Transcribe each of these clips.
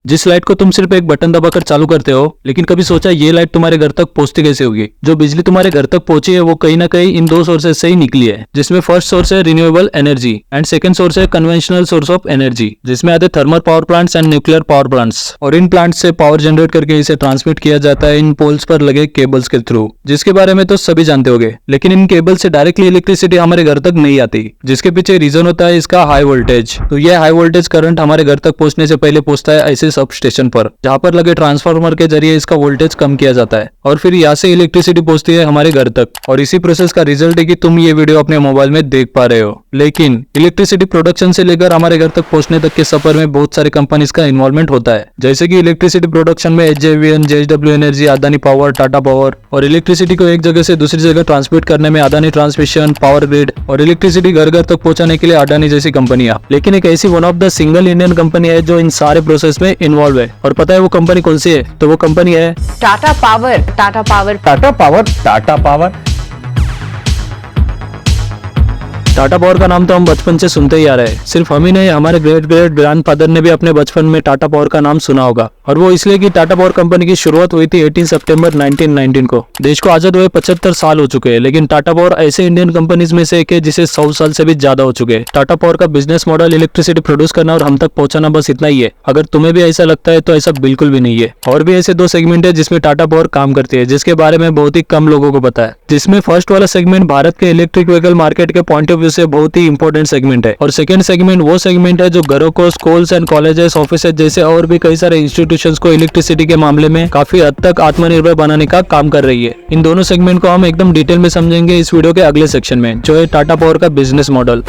जिस लाइट को तुम सिर्फ एक बटन दबाकर चालू करते हो, लेकिन कभी सोचा ये लाइट तुम्हारे घर तक पहुंचती कैसे होगी? जो बिजली तुम्हारे घर तक पहुंची है वो कहीं ना कहीं इन दो सोर्सेज से ही निकली है, जिसमें फर्स्ट सोर्स है renewable energy and second source है कन्वेंशनल सोर्स ऑफ एनर्जी, जिसमें आते thermal power plants and nuclear power plants. और इन प्लांट्स से पावर जनरेट करके इसे ट्रांसमिट किया जाता है इन पोल्स पर लगे केबल्स के थ्रू, जिसके बारे में तो सभी जानते होंगे। लेकिन इन केबल से डायरेक्टली इलेक्ट्रिसिटी हमारे घर तक नहीं आती, जिसके पीछे रीजन होता है इसका हाई वोल्टेज। तो यह हाई वोल्टेज करंट हमारे घर तक पहुंचने से पहले पहुंचता है ऐसे सब स्टेशन पर, जहां पर लगे ट्रांसफार्मर के जरिए इसका वोल्टेज कम किया जाता है और फिर यहाँ से इलेक्ट्रिसिटी पहुंचती है हमारे घर तक। और इसी प्रोसेस का रिजल्ट है कि तुम ये वीडियो अपने मोबाइल में देख पा रहे हो। लेकिन इलेक्ट्रिसिटी प्रोडक्शन से लेकर हमारे घर तक पहुंचने तक के सफर में बहुत सारे कंपनीज का इन्वॉल्वमेंट होता है, जैसे कि इलेक्ट्रिसिटी प्रोडक्शन में HJVN, JSW energy, Adani power, Tata power. और इलेक्ट्रिसिटी को एक जगह से दूसरी जगह ट्रांसमिट करने में अदानी ट्रांसमिशन, पावर ग्रिड और इलेक्ट्रिसिटी घर घर तक पहुंचाने के लिए अडानी जैसी कंपनियां। लेकिन एक ऐसी one of the single Indian company है जो इन सारे प्रोसेस में इन्वॉल्व है। और पता है वो कंपनी कौन सी है? तो वो कंपनी है Tata power. Tata power. Tata power. Tata power. Tata power का नाम तो हम बचपन से सुनते ही आ रहे हैं। सिर्फ हम ही नहीं, हमारे ग्रेट ग्रेट ग्रैंडफादर ने भी अपने बचपन में टाटा पावर का नाम सुना होगा। और वो इसलिए कि टाटा पावर कंपनी की शुरुआत हुई थी 18 सितंबर 1919 को। देश को आजाद हुए 75 साल हो चुके हैं, लेकिन टाटा पावर ऐसे इंडियन कंपनीज में से एक है जिसे 100 साल से भी ज्यादा हो चुके हैं। टाटा पावर का बिजनेस मॉडल इलेक्ट्रिसिटी प्रोड्यूस करना और हम तक पहुंचाना, बस इतना ही है। अगर तुम्हें भी ऐसा लगता है तो ऐसा बिल्कुल भी नहीं है। और भी ऐसे दो सेगमेंट है जिसमें टाटा पावर काम करती है, जिसके बारे में बहुत ही कम लोगों को पता है। जिसमें फर्स्ट वाला सेगमेंट भारत के इलेक्ट्रिक व्हीकल मार्केट के पॉइंट ऑफ व्यू से बहुत ही इंपॉर्टेंट सेगमेंट है। और सेकंड सेगमेंट वो सेगमेंट है जो घरों को, स्कूल्स एंड कॉलेजेस, ऑफिसेज जैसे और भी कई सारे इंस्टीट्यूशंस को इलेक्ट्रिसिटी के मामले में काफी हद तक आत्मनिर्भर बनाने का काम कर रही है। इन दोनों सेगमेंट को हम एकदम डिटेल में समझेंगे इस वीडियो के अगले सेक्शन में, जो है टाटा पावर का बिजनेस मॉडल।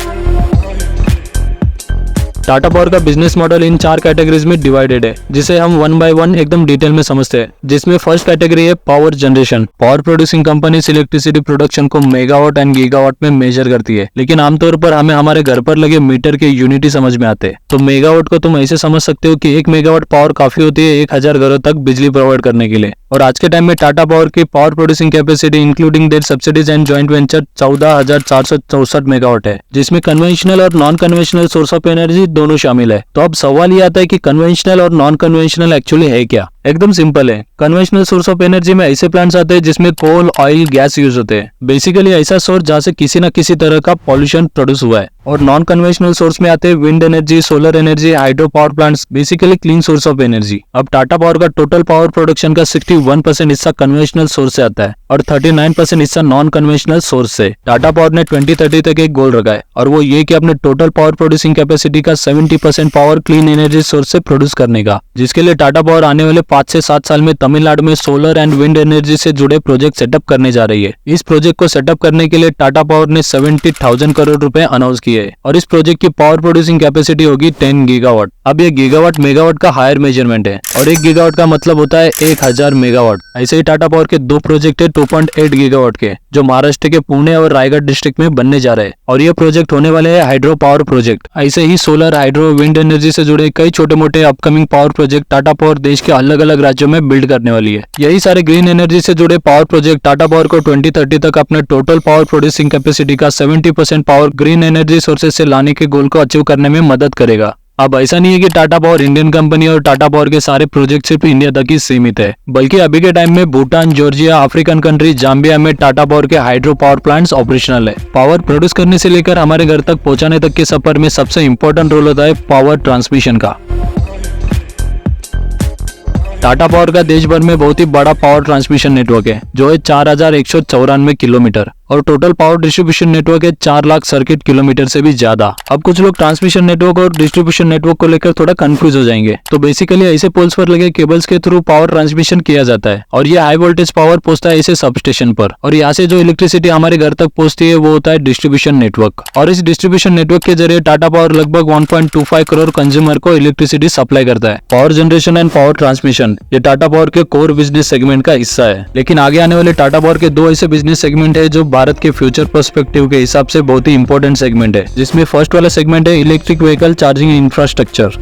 टाटा पावर का बिजनेस मॉडल इन 4 कैटेगरीज में डिवाइडेड है, जिसे हम वन बाय वन एकदम डिटेल में समझते हैं। जिसमें फर्स्ट कैटेगरी है power generation. Power producing companies electricity production को मेगावाट एंड गीगावाट में मेजर करती है, लेकिन आमतौर पर हमें हमारे घर पर लगे मीटर के यूनिट ही समझ में आते हैं। तो मेगावाट को तुम ऐसे समझ सकते हो कि 1 मेगावाट पावर काफी होती है 1000 घरों तक बिजली प्रोवाइड करने के लिए। और आज के टाइम में टाटा पावर की power producing capacity including there subsidies and joint venture 14,464 megawatt है, जिसमें कन्वेंशनल और non conventional source of energy दोनों शामिल है। तो अब सवाल ये आता है कि कन्वेंशनल और नॉन कन्वेंशनल एक्चुअली है क्या? एकदम सिंपल है। कन्वेंशनल सोर्स ऑफ एनर्जी में ऐसे प्लांट्स आते हैं जिसमें कोल, ऑयल, गैस यूज होते हैं। बेसिकली ऐसा सोर्स जहाँ से किसी न किसी तरह का पॉल्यूशन प्रोड्यूस हुआ है। और नॉन कन्वेंशनल सोर्स में आते हैं wind energy, solar energy, hydro power plants, basically clean source of energy. अब टाटा पावर का टोटल पावर प्रोडक्शन का 61% हिस्सा कन्वेंशनल सोर्स से आता है और 39% हिस्सा नॉन कन्वेंशनल सोर्स से। टाटा पावर ने 2030 तक एक गोल रखा है, और वो ये कि अपने टोटल पावर प्रोड्यूसिंग कैपेसिटी का 70% पावर क्लीन एनर्जी सोर्स से प्रोड्यूस करने का, जिसके लिए टाटा पावर आने वाले 5 से 7 साल में तमिलनाडु में सोलर एंड विंड एनर्जी से जुड़े प्रोजेक्ट सेटअप करने जा रही है। इस प्रोजेक्ट को सेटअप करने के लिए टाटा पावर ने 70,000 करोड़ रुपए अनाउंस किए हैं, और इस प्रोजेक्ट की पावर प्रोड्यूसिंग कैपेसिटी होगी 10 गीगावाट। अब ये गीगावाट मेगावाट का हायर मेजरमेंट है, और 1 गीगावाट का मतलब होता है 1000 मेगावाट। ऐसे ही टाटा पावर के 2 प्रोजेक्ट है 2.8 गीगावाट के, जो महाराष्ट्र के पुणे और रायगढ़ डिस्ट्रिक्ट में बनने जा रहे हैं। और ये प्रोजेक्ट होने वाले हैं हाइड्रो पावर प्रोजेक्ट। ऐसे ही सोलर, हाइड्रो, विंड एनर्जी से जुड़े कई छोटे मोटे upcoming power project Tata power देश के अलग अलग राज्यों में बिल्ड करने वाली है। यही सारे ग्रीन एनर्जी से जुड़े पावर प्रोजेक्ट टाटा पावर को 2030 तक अपने टोटल पावर प्रोड्यूसिंग कैपेसिटी का 70% पावर ग्रीन एनर्जी सोर्सेज से लाने के गोल को अचीव करने में मदद करेगा। अब ऐसा नहीं है कि टाटा पावर इंडियन कंपनी और टाटा पावर के सारे प्रोजेक्ट सिर्फ इंडिया तक ही सीमित है, बल्कि अभी के टाइम में Bhutan, Georgia, African country, Zambia में टाटा पावर के हाइड्रो पावर प्लांट्स ऑपरेशनल है। पावर प्रोड्यूस करने से लेकर हमारे घर तक पहुंचाने तक के सफर में सबसे इंपॉर्टेंट रोल होता है पावर ट्रांसमिशन का। टाटा पावर का देश भर में बहुत ही बड़ा पावर ट्रांसमिशन नेटवर्क है, जो है 4194 किलोमीटर, और टोटल पावर डिस्ट्रीब्यूशन नेटवर्क है 4 लाख सर्किट किलोमीटर से भी ज्यादा। अब कुछ लोग ट्रांसमिशन नेटवर्क और डिस्ट्रीब्यूशन नेटवर्क को लेकर थोड़ा कंफ्यूज हो जाएंगे। तो बेसिकली ऐसे पोल्स पर लगे केबल्स के थ्रू पावर ट्रांसमिशन किया जाता है, और ये हाई वोल्टेज पावर पहुंचता है ऐसे सब स्टेशन पर, और यहाँ से जो इलेक्ट्रिसिटी हमारे घर तक पहुंचती है वो होता है डिस्ट्रीब्यूशन नेटवर्क। और इस डिस्ट्रीब्यूशन नेटवर्क के जरिए टाटा पावर लगभग 1.25 करोड़ कंज्यूमर को इलेक्ट्रिसिटी सप्लाई करता है। Power generation and power transmission ये टाटा पावर के कोर बिजनेस सेगमेंट का हिस्सा है। लेकिन आगे आने वाले टाटा पावर के 2 ऐसे बिजनेस सेगमेंट है जो भारत के फ्यूचर पर्सपेक्टिव के हिसाब से बहुत ही इंपॉर्टेंट सेगमेंट है, जिसमें फर्स्ट वाला सेगमेंट है electric vehicle charging infrastructure.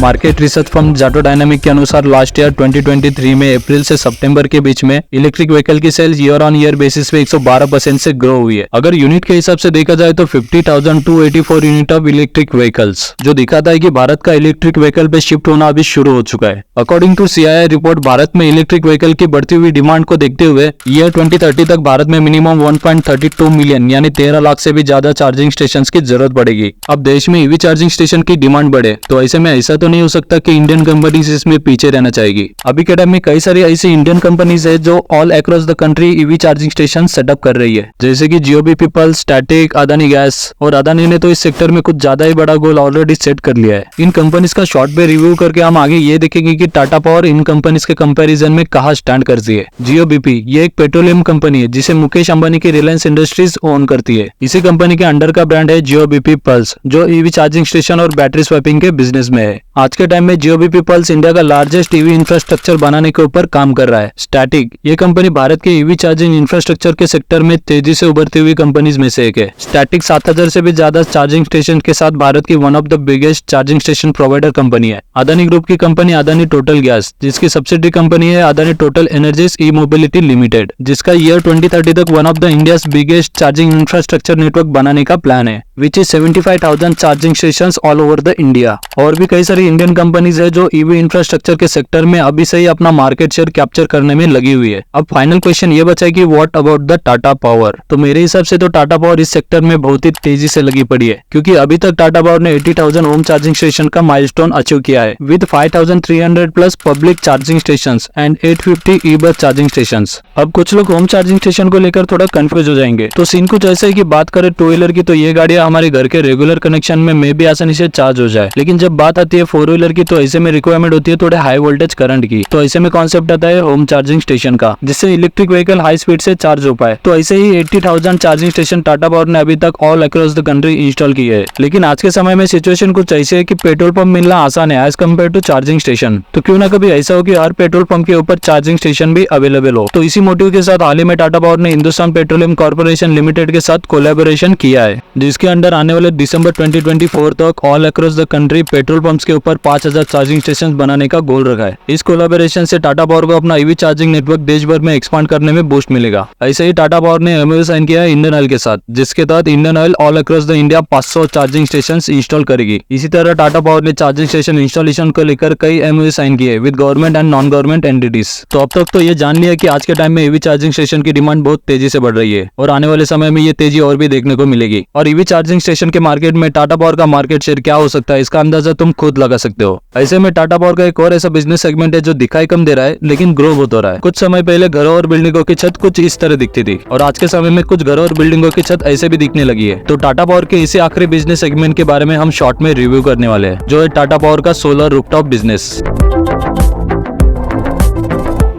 Market research firm Jato dynamic के अनुसार लास्ट ईयर 2023 में अप्रैल से सितंबर के बीच में इलेक्ट्रिक व्हीकल की sales year on year basis पे 112% से ग्रो हुई है। अगर यूनिट के हिसाब से देखा जाए तो 50,284 यूनिट ऑफ इलेक्ट्रिक व्हीकल्स, जो दिखाता है कि भारत का इलेक्ट्रिक व्हीकल पे शिफ्ट होना अभी शुरू हो चुका है। अकॉर्डिंग टू CII रिपोर्ट, भारत में इलेक्ट्रिक व्हीकल की बढ़ती हुई डिमांड को देखते हुए ईयर 2030 तक भारत में मिनिमम 1.32 मिलियन यानी 13 लाख से भी ज्यादा चार्जिंग स्टेशंस की जरूरत पड़ेगी। अब देश में ईवी चार्जिंग स्टेशन की डिमांड बढ़े तो ऐसे में ऐसा तो नहीं हो सकता कि इंडियन कंपनीज इसमें पीछे रहना चाहेगी। अभी के टाइम में कई सारी ऐसी इंडियन कंपनीज है जो all across the country EV charging station setup कर रही है, जैसे कि जियोबी पीपल, स्टैटिक, अदानी गैस। और अदानी ने तो इस सेक्टर में कुछ ज्यादा ही बड़ा गोल ऑलरेडी सेट कर लिया है। इन कंपनीज का शॉर्ट पे रिव्यू करके हम आगे ये देखेंगे कि टाटा पावर इन कंपनीज के कंपैरिजन में कहाँ स्टैंड करती है। जियोबीपी ये एक पेट्रोलियम कंपनी है जिसे मुकेश अंबानी की रिलायंस इंडस्ट्रीज ओन करती है। इसी कंपनी के अंडर का ब्रांड है जियोबीपी पल्स, जो ईवी चार्जिंग स्टेशन और बैटरी स्वैपिंग के बिजनेस में है। आज के टाइम में जियोबीपी पल्स इंडिया का लार्जेस्ट ईवी इंफ्रास्ट्रक्चर बनाने के ऊपर काम कर रहा है। स्टैटिक ये कंपनी भारत के ईवी चार्जिंग इंफ्रास्ट्रक्चर के सेक्टर में तेजी से उभरती हुई कंपनीज में से एक है। स्टैटिक 7,000 से भी ज्यादा चार्जिंग स्टेशन के साथ भारत की one of the biggest charging station provider company है। अदानी ग्रुप की कंपनी अदानी टोटल गैस, जिसकी सब्सिडी कंपनी है अदानी टोटल एनर्जीज ई मोबिलिटी लिमिटेड, जिसका ईयर 2030 तक one of the India's biggest charging infrastructure network बनाने का प्लान है, which is 75,000 charging station all over the India. और भी कई सारी इंडियन कंपनीज है जो ईवी इंफ्रास्ट्रक्चर के सेक्टर में अभी से ही अपना मार्केट शेयर कैप्चर करने में लगी हुई है। अब फाइनल क्वेश्चन ये बचा है कि what about the Tata power. तो मेरे हिसाब से तो टाटा पावर इस सेक्टर में बहुत ही तेजी से लगी पड़ी है, क्योंकि अभी तक टाटा पावर ने 80,000 होम चार्जिंग स्टेशन का माइलस्टोन अचीव किया है with 5,300 plus public charging station and 850 ई बस चार्जिंग स्टेशन। अब कुछ लोग होम चार्जिंग स्टेशन को लेकर थोड़ा कंफ्यूज हो जाएंगे। तो सीन कुछ ऐसा है कि बात करें टू व्हीलर की तो ये गाड़ियां हमारे घर के रेगुलर कनेक्शन में भी आसानी से चार्ज हो जाए, लेकिन जब बात आती है फोर व्हीलर की तो ऐसे में रिक्वायरमेंट होती है थोड़े हाई वोल्टेज करंट की। तो ऐसे में कॉन्सेप्ट आता है होम चार्जिंग स्टेशन का, जिससे इलेक्ट्रिक व्हीकल हाई स्पीड से चार्ज हो पाए। तो ऐसे ही 80,000 चार्जिंग स्टेशन टाटा पावर ने अभी तक all across the country install किए है। लेकिन आज के समय में सिचुएशन कुछ ऐसी है कि पेट्रोल पंप मिलना आसान है as compared to charging station. तो क्यों ना कभी ऐसा हो कि हर पेट्रोल पंप के ऊपर चार्जिंग स्टेशन भी अवेलेबल हो। तो इसी मोटिव के साथ हाल ही में टाटा पावर ने हिंदुस्तान पेट्रोलियम कॉर्पोरेशन लिमिटेड के साथ कोलैबोरेशन किया है, जिसके अंडर आने वाले दिसंबर 2024 तक all across the country petrol pumps के ऊपर 5,000 चार्जिंग स्टेशन बनाने का गोल रखा है। इस कोलैबोरेशन से टाटा पावर को अपना ईवी चार्जिंग नेटवर्क देश भर में एक्सपांड करने में बूस्ट मिलेगा। ऐसे ही टाटा पावर ने MOU साइन किया है इंडियन ऑयल के साथ, जिसके तहत Indian oil all across the India 500 charging station install करेगी। इसी तरह टाटा पावर ने चार्जिंग स्टेशन इंस्टॉलेशन को लेकर कई MOU साइन किए with government and non government entities. तो अब तक तो ये जान लिया कि आज के टाइम में ईवी चार्जिंग स्टेशन की डिमांड बहुत तेजी से बढ़ रही है और आने वाले समय में ये तेजी और भी देखने को मिलेगी। और ईवी चार्जिंग स्टेशन के मार्केट में टाटा पावर का मार्केट शेयर क्या हो सकता है, इसका अंदाजा तुम खुद लगा सकते हो। ऐसे में टाटा पावर का एक और ऐसा बिजनेस सेगमेंट है जो दिखाई कम दे रहा है लेकिन ग्रो बहुत हो रहा है। कुछ समय पहले घरों और बिल्डिंगों की छत कुछ इस तरह दिखती थी और आज के समय में कुछ घरों और बिल्डिंगों की छत ऐसे भी दिखने लगी है। तो टाटा पावर के इसी आखिरी बिजनेस सेगमेंट के बारे में हम शॉर्ट में रिव्यू करने वाले हैं, जो है टाटा पावर का solar rooftop business.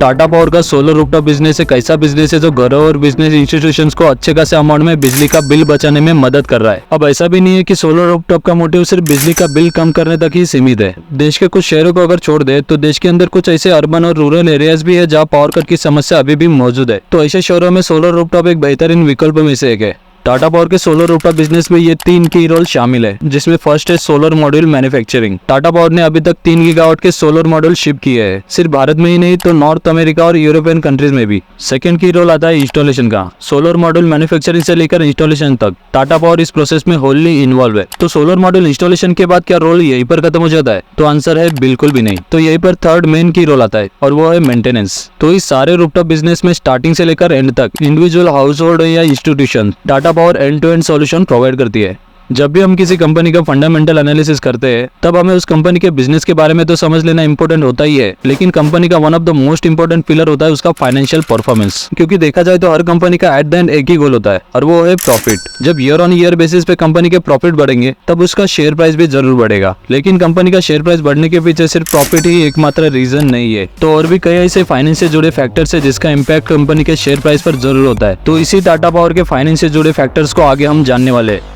Tata power का सोलर रूफटॉप बिजनेस एक ऐसा बिजनेस है जो घरों और बिजनेस इंस्टीट्यूशंस को अच्छे खासे अमाउंट में बिजली का बिल बचाने में मदद कर रहा है। अब ऐसा भी नहीं है कि सोलर रूफटॉप का मोटिव सिर्फ बिजली का बिल कम करने तक ही सीमित है। देश के कुछ शहरों को अगर छोड़ दे तो देश के अंदर कुछ ऐसे अर्बन और रूरल एरियाज भी है जहाँ पावर कट की समस्या अभी भी मौजूद है। तो ऐसे शहरों में सोलर रूफटॉप एक बेहतरीन विकल्प में से एक है। टाटा पावर के सोलर रूफटॉप बिजनेस में ये 3 की रोल शामिल है, जिसमें फर्स्ट है solar module manufacturing. Tata power ने अभी तक 3 गीगावाट के सोलर मॉड्यूल शिप किए हैं, सिर्फ भारत में ही नहीं तो नॉर्थ अमेरिका और यूरोपियन कंट्रीज में भी। सेकंड की रोल आता है इंस्टॉलेशन का। सोलर मॉड्यूल मैन्युफैक्चरिंग से लेकर इंस्टॉलेशन तक टाटा पावर इस प्रोसेस में होली इन्वॉल्व है। तो सोलर मॉड्यूल इंस्टॉलेशन के बाद क्या रोल यहीं पर खत्म हो जाता है? तो आंसर है बिल्कुल भी नहीं। तो यहीं पर थर्ड मेन की रोल आता है और वो है मेंटेनेंस। तो इस सारे रूफटॉप बिजनेस में स्टार्टिंग से लेकर एंड तक इंडिविजुअल हाउस होल्ड या institution Tata power end to end solution provide करती है। जब भी हम किसी कंपनी का फंडामेंटल एनालिसिस करते हैं तब हमें उस कंपनी के बिजनेस के बारे में तो समझ लेना इंपॉर्टेंट होता ही है, लेकिन कंपनी का one of the most important pillar होता है उसका फाइनेंशियल परफॉर्मेंस। क्योंकि देखा जाए तो हर कंपनी का एट द एंड एक ही गोल होता है और वो है प्रॉफिट। जब ईयर ऑन ईयर बेसिस पे कंपनी के प्रॉफिट बढ़ेंगे तब उसका शेयर प्राइस भी जरूर बढ़ेगा। लेकिन कंपनी का शेयर प्राइस बढ़ने के पीछे सिर्फ प्रॉफिट ही एकमात्र रीजन नहीं है, तो और भी कई ऐसे फाइनेंस से जुड़े फैक्टर्स है जिसका इम्पैक्ट कंपनी के शेयर प्राइस पर जरूर होता है। तो इसी टाटा पावर के फाइनेंस से जुड़े फैक्टर्स को आगे हम जानने वाले हैं।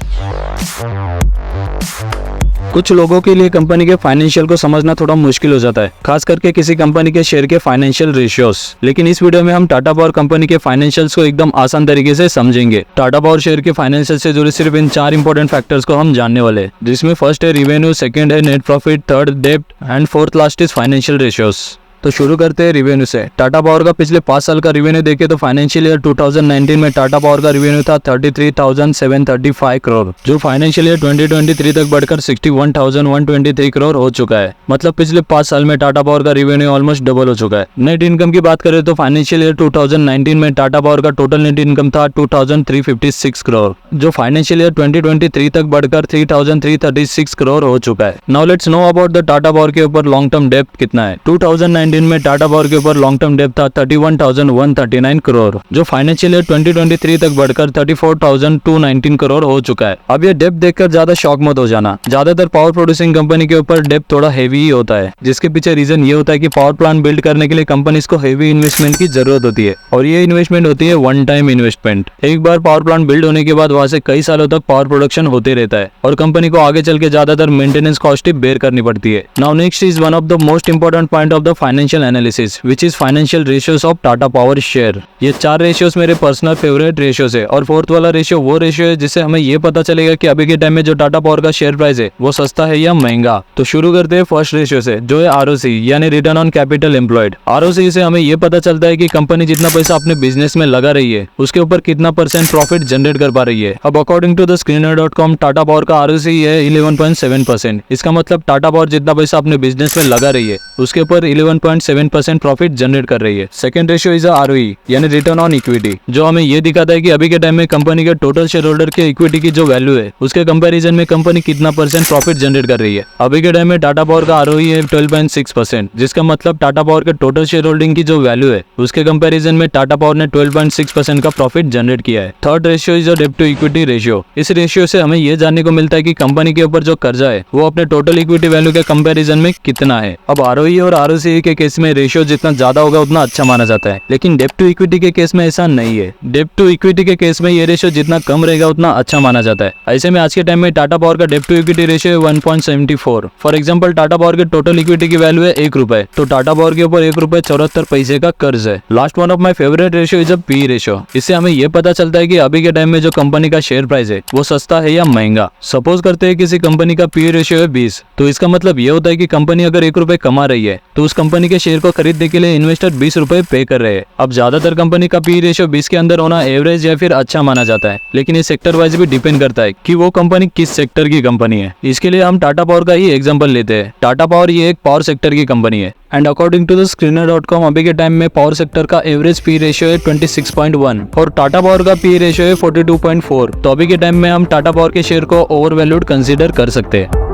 कुछ लोगों के लिए कंपनी के फाइनेंशियल को समझना थोड़ा मुश्किल हो जाता है, खास करके किसी कंपनी के शेयर के फाइनेंशियल रेशियोज। लेकिन इस वीडियो में हम टाटा पावर कंपनी के फाइनेंशियल्स को एकदम आसान तरीके से समझेंगे। टाटा पावर शेयर के फाइनेंशियल से जुड़े सिर्फ इन 4 इंपॉर्टेंट फैक्टर्स को हम जानने वाले हैं, जिसमें फर्स्ट है रिवेन्यू, सेकंड है नेट प्रॉफिट, थर्ड डेब्ट and fourth last is financial ratios. तो शुरू करते हैं रिवेन्यू से। टाटा पावर का पिछले 5 साल का रिवेन्यू देखे तो फाइनेंशियल ईयर 2019 में टाटा पावर का रिवेन्यू था 33,735 करोड़, जो फाइनेंशियल ईयर 2023 तक बढ़कर 61,123 करोड़ हो चुका है। मतलब पिछले 5 साल में टाटा पावर का रिवेन्यू ऑलमोस्ट डबल हो चुका है। नेट इनकम की बात करें तो फाइनेंशियल ईयर 2019 में टाटा पावर का टोटल नेट इनकम था 2,356 करोड़, जो फाइनेंशियल ईयर 2023 तक बढ़कर 3,336 करोड़ हो चुका है। Now let's know about the Tata power के ऊपर लॉन्ग टर्म डेब्ट कितना है। 2019 में टाटा पावर के ऊपर लॉन्ग टर्म डेब्ट था 31,139 करोड़, जो फाइनेंशियल ईयर 2023 तक बढ़कर 34,219 करोड़ हो चुका है। अब ये डेब्ट देखकर ज्यादा शॉक मत हो जाना। ज्यादातर पावर प्रोड्यूसिंग कंपनी के ऊपर डेब्ट थोड़ा हेवी ही होता है, जिसके पीछे रीजन ये होता है कि पावर प्लांट बिल्ड करने के लिए कंपनीज को हेवी इन्वेस्टमेंट की जरूरत होती है, और ये इन्वेस्टमेंट होती है वन टाइम इन्वेस्टमेंट। एक बार पावर प्लांट बिल्ड होने के बाद वहां से कई सालों तक पावर प्रोडक्शन होते रहता है, और कंपनी को आगे चल के ज्यादातर मेंटेनेंस कॉस्ट ही बेयर करनी पड़ती है। Now next is one of the most important point of the financial analysis, which is financial ratios of Tata Power share। ये 4 रेशियोज मेरे पर्सनल फेवरेट रेशियोज है, और फोर्थ वाला रेशियो वो रेशियो है जिससे हमें ये पता चलेगा कि अभी के टाइम में जो टाटा पावर का शेयर प्राइस है वो सस्ता है या महंगा। तो शुरू करते हैं फर्स्ट रेशियो से, जो है ROC यानी return on capital employed. ROC से हमें ये पता चलता है कि कंपनी जितना पैसा अपने बिजनेस में लगा रही है उसके ऊपर कितना % प्रॉफिट जनरेट कर पा रही है। अब according to the screener.com Tata power का ROC है 11.7%। इसका मतलब टाटा पावर जितना पैसा अपने बिजनेस में लगा रही है उसके ऊपर 11.7% प्रॉफिट जनरेट कर रही है। सेकंड रेशियो इज ROE यानी रिटर्न ऑन इक्विटी, जो हमें ये दिखाता है कि अभी के टाइम में कंपनी के टोटल शेयर होल्डर के इक्विटी की जो वैल्यू है उसके कंपैरिजन में कंपनी कितना % प्रॉफिट जनरेट कर रही है। अभी के टाइम में टाटा पावर का ROE है 12.6%, जिसका मतलब टाटा पावर के टोटल शेयर होल्डिंग की जो वैल्यू है उसके कंपैरिजन में टाटा पावर ने 12.6% का प्रॉफिट जनरेट किया है। थर्ड रेशियो इज डेब्ट टू इक्विटी रेशियो। इस रेशियो से हमें ये जानने को मिलता है कि कंपनी के ऊपर जो कर्जा है वो अपने टोटल इक्विटी वैल्यू के कंपैरिजन में कितना है। अब ROE और ROCE के केस में रेशियो जितना ज्यादा होगा उतना अच्छा माना जाता है, लेकिन डेब्ट टू इक्विटी के केस में ऐसा नहीं है। डेब्ट टू इक्विटी के केस में ये रेशियो जितना कम रहेगा उतना अच्छा माना जाता है। ऐसे में आज के टाइम में टाटा पावर का डेब्ट टू इक्विटी रेशियो है 1.74। फॉर एग्जांपल टाटा पावर के टोटल इक्विटी की वैल्यू है 1 रुपए, तो टाटा पावर के ऊपर 1 रुपए 74 पैसे का कर्ज है। Last one of my favourite ratio is a P ratio. इससे हमें ये पता चलता है कि अभी के टाइम में जो कंपनी का शेयर प्राइस है वो सस्ता है या महंगा। सपोज करते हैं किसी कंपनी का पी रेशियो है 20, तो इसका मतलब ये होता है कि कंपनी अगर 1 रुपए कमा रही है तो उस कंपनी के शेयर को खरीदने के लिए इन्वेस्टर 20 रुपए पे कर रहे हैं। अब ज्यादातर कंपनी का पी रेशियो 20 के अंदर होना एवरेज या फिर अच्छा माना जाता है, लेकिन ये सेक्टर वाइज भी डिपेंड करता है कि वो कंपनी किस सेक्टर की कंपनी है। इसके लिए हम टाटा पावर का ही एग्जांपल लेते हैं। टाटा पावर ये एक पावर सेक्टर की कंपनी है, and according to the screener.com अभी के टाइम में पावर सेक्टर का एवरेज पी रेशियो है 26.1 और टाटा पावर का पी रेशियो है 42.4। तो अभी के टाइम में हम टाटा पावर के शेयर को ओवर वैल्यूड कंसिडर कर सकते हैं।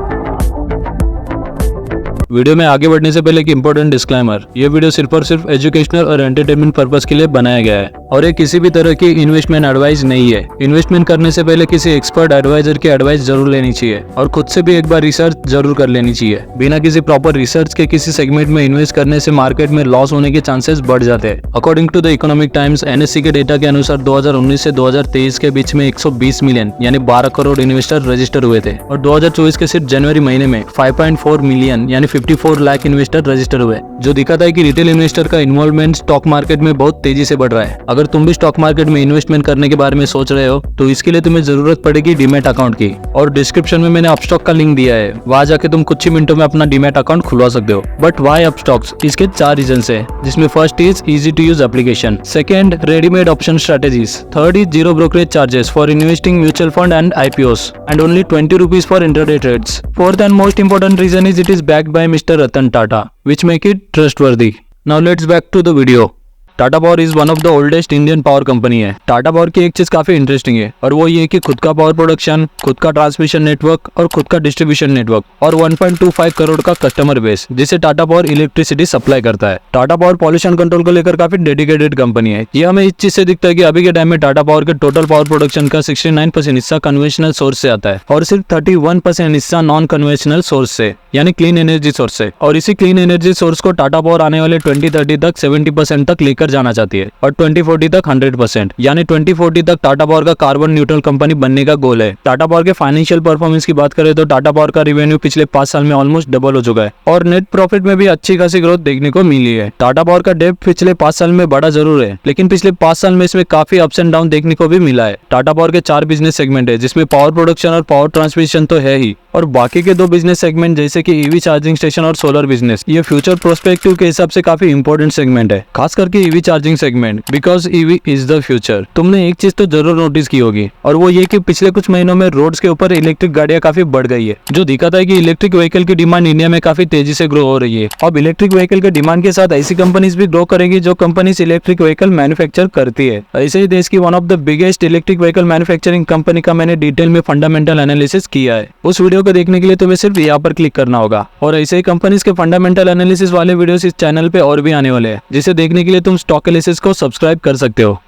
वीडियो में आगे बढ़ने से पहले एक इंपॉर्टेंट डिस्क्लेमर, ये वीडियो सिर्फ और सिर्फ एजुकेशनल और एंटरटेनमेंट पर्पस के लिए बनाया गया है, और ये किसी भी तरह की इन्वेस्टमेंट एडवाइस नहीं है। इन्वेस्टमेंट करने से पहले किसी एक्सपर्ट एडवाइजर की एडवाइस जरूर लेनी चाहिए, और खुद से भी एक बार रिसर्च जरूर कर लेनी चाहिए। बिना किसी प्रॉपर रिसर्च के किसी सेगमेंट में इन्वेस्ट करने से मार्केट में लॉस होने के चांसेस बढ़ जाते हैं। According to the Economic Times NSE के डेटा के अनुसार 2019 से 2023 के बीच में 120 मिलियन यानी 12 करोड़ इन्वेस्टर रजिस्टर हुए थे, और 2024 के सिर्फ जनवरी महीने में 5.4 मिलियन यानी 54 लाख इन्वेस्टर रजिस्टर हुए, जो दिखाता है कि रिटेल इन्वेस्टर का इन्वॉल्वमेंट स्टॉक मार्केट में बहुत तेजी से बढ़ रहा है। अगर तुम भी स्टॉक मार्केट में इन्वेस्टमेंट करने के बारे में सोच रहे हो तो इसके लिए तुम्हें जरूरत पड़ेगी डीमैट अकाउंट की, और डिस्क्रिप्शन में मैंने अपस्टॉक का लिंक दिया है, वहां जाके तुम कुछ ही मिनटों में अपना डीमैट अकाउंट खुलवा सकते हो। But why Upstox? इसके 4 रीजन है, जिसमें first is easy to use application, second readymade option strategies, third is zero brokerage charges for investing mutual fund and IPOs and only 20 rupees for intraday trades. Fourth and most important reason is it is backed by Mr. Ratan Tata, which make it trustworthy. Now let's back to the video. Tata power is one of the oldest Indian power company है। Tata power की एक चीज काफी interesting है, और वो ये कि खुद का पावर प्रोडक्शन, खुद का ट्रांसमिशन नेटवर्क और खुद का डिस्ट्रीब्यूशन नेटवर्क, और 1.25 करोड़ का कस्टमर बेस जिसे टाटा पावर इलेक्ट्रिसिटी सप्लाई करता है। टाटा पावर पॉल्यूशन कंट्रोल को लेकर काफी डेडिकेटेड कंपनी है। ये हमें इस चीज से दिखता है कि अभी के टाइम में टाटा पावर के टोटल पावर प्रोडक्शन का 69% हिस्सा कन्वेंशनल सोर्स से आता है, और सिर्फ 31% हिस्सा नॉन कन्वेंशनल सोर्स से यानी क्लीन एनर्जी सोर्स से। और इसी क्लीन एनर्जी सोर्स को टाटा पावर आने वाले 2030 तक 70% तक लेकर लेकर जाना चाहती है और 2040 तक 100%, यानी 2040 तक टाटा पावर का कार्बन न्यूट्रल कंपनी बनने का गोल है। टाटा पावर के फाइनेंशियल परफॉर्मेंस की बात करें तो टाटा पावर का रेवेन्यू पिछले 5 साल में ऑलमोस्ट डबल हो चुका है और नेट प्रॉफिट में भी अच्छी खासी ग्रोथ देखने को मिली है। टाटा पावर का डेब्ट पिछले 5 साल में बड़ा जरूर है, लेकिन पिछले 5 साल में इसमें काफी अप्स एंड डाउन देखने को भी मिला है। टाटा पावर के 4 बिजनेस सेगमेंट है, जिसमें पावर प्रोडक्शन और पावर ट्रांसमिशन तो है ही, और बाकी के 2 बिजनेस सेगमेंट जैसे कि ईवी चार्जिंग स्टेशन और सोलर बिजनेस, ये फ्यूचर प्रोस्पेक्टिव के हिसाब से काफी इंपॉर्टेंट सेगमेंट है, खास करके EV charging segment, because EV is the future. तुमने एक चीज तो जरूर नोटिस की होगी, और वो ये कि पिछले कुछ महीनों में रोड्स के ऊपर इलेक्ट्रिक गाड़ियां काफी बढ़ गई है, जो दिखाता है कि इलेक्ट्रिक व्हीकल की डिमांड इंडिया में काफी तेजी से ग्रो हो रही है। अब इलेक्ट्रिक व्हीकल के डिमांड के साथ ऐसी कंपनीज भी ग्रो करेगी जो कंपनीज इलेक्ट्रिक व्हीकल मैन्युफैक्चर करती है। ऐसे ही देश की one of the biggest electric vehicle manufacturing company का मैंने डिटेल में फंडामेंटल एनालिसिस किया है। उस वीडियो को देखने के लिए तुम्हें सिर्फ यहाँ पर क्लिक करना होगा, और ऐसे ही कंपनीज के फंडामेंटल एनालिसिस वाले वीडियोस इस चैनल पे और भी आने वाले हैं, जिसे देखने के लिए तुम स्टॉक एनालिसिस को सब्सक्राइब कर सकते हो।